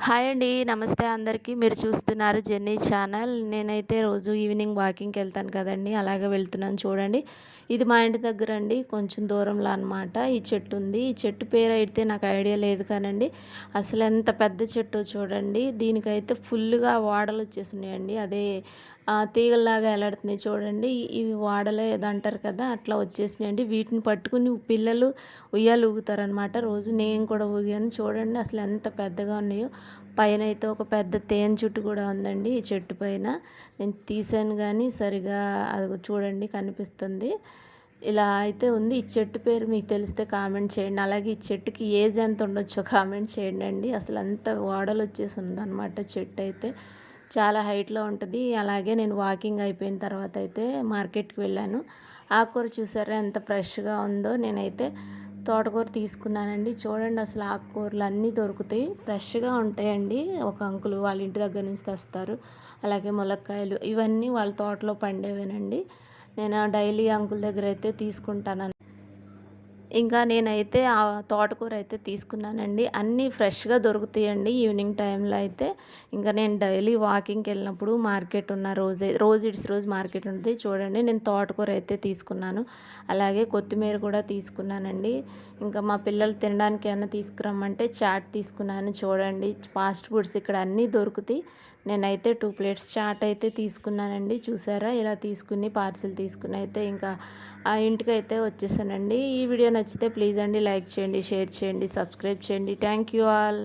Hi అండి. నమస్తే అందరికీ. మీరు చూస్తున్నారు జెన్నీ ఛానల్. నేనైతే రోజు ఈవినింగ్ వాకింగ్‌కి వెళ్తాను కదండీ! అలాగే వెళ్తున్నాను చూడండి. ఇది మా ఇంటి దగ్గరండి. కొంచెం దూరంలో అనమాట. ఈ చెట్టు ఉంది. ఈ చెట్టు పేరైతే నాకు ఐడియా లేదు కానండి. అసలు ఎంత పెద్ద చెట్టో చూడండి. దీనికైతే ఫుల్‌గా వాడలు వచ్చేసున్నాయండి. అదే తీగల్లాగా ఎలాడుతున్నాయి చూడండి. ఇవి వాడలో ఏదో అంటారు కదా! అట్లా వచ్చేసినాయండి. వీటిని పట్టుకుని పిల్లలు ఉయ్యాల ఊగుతారనమాట. రోజు నేను కూడా ఊగాను. చూడండి అసలు ఎంత పెద్దగా ఉన్నాయో. పైనైతే ఒక పెద్ద తేనె చుట్టు కూడా ఉందండి ఈ చెట్టు పైన. నేను తీసాను గానీ సరిగా అదిగో చూడండి కనిపిస్తుంది. ఇలా అయితే ఉంది. ఈ చెట్టు పేరు మీకు తెలిస్తే కామెంట్ చేయండి. అలాగే ఈ చెట్టుకి ఏజ్ ఎంత ఉండొచ్చో కామెంట్ చేయండండి. అసలు అంత ఓడలొచ్చేసి ఉందనమాట చెట్టయితే. చాలా హైట్‌లో ఉంటది. అలాగే నేను వాకింగ్ అయిపోయిన తర్వాత అయితే మార్కెట్‌కి వెళ్ళాను. ఆకుకూర చూసారా ఎంత ఫ్రెష్‌గా ఉందో. నేనైతే తోటకూర తీసుకున్నానండి. చూడండి అసలు ఆకుకూరలు అన్నీ దొరుకుతాయి. ఫ్రెష్‌గా ఉంటాయండి. ఒక అంకులు వాళ్ళ ఇంటి దగ్గర నుంచి తెస్తారు. అలాగే ములక్కాయలు ఇవన్నీ వాళ్ళ తోటలో పండేవేనండి. నేను డైలీ అంకుల్ దగ్గర అయితే తీసుకుంటాను. ఇంకా నేనైతే ఆ తోటకూర అయితే తీసుకున్నానండి. అన్నీ ఫ్రెష్‌గా దొరుకుతాయండి ఈవినింగ్ టైంలో అయితే. ఇంకా నేను డైలీ వాకింగ్‌కెళ్ళినప్పుడు మార్కెట్ ఉన్న రోజు ఇడిసి రోజు మార్కెట్ ఉంటది. చూడండి నేను తోటకూర అయితే తీసుకున్నాను. అలాగే కొత్తిమీర కూడా తీసుకున్నానండి. ఇంకా మా పిల్లలు తినడానికి ఏమన్నా తీసుకురమ్మంటే చాట్ తీసుకున్నాను. చూడండి ఫాస్ట్ ఫుడ్స్ ఇక్కడ అన్నీ దొరుకుతాయి. నేనైతే 2 ప్లేట్స్ చాట్ అయితే తీసుకున్నానండి. చూసారా ఇలా తీసుకుని పార్సిల్ తీసుకుని అయితే ఇంకా ఆ ఇంటికైతే వచ్చేసానండి. ఈ వీడియో నచ్చితే ప్లీజ్ అండి లైక్ చేయండి, షేర్ చేయండి, సబ్స్క్రైబ్ చేయండి. Thank you all.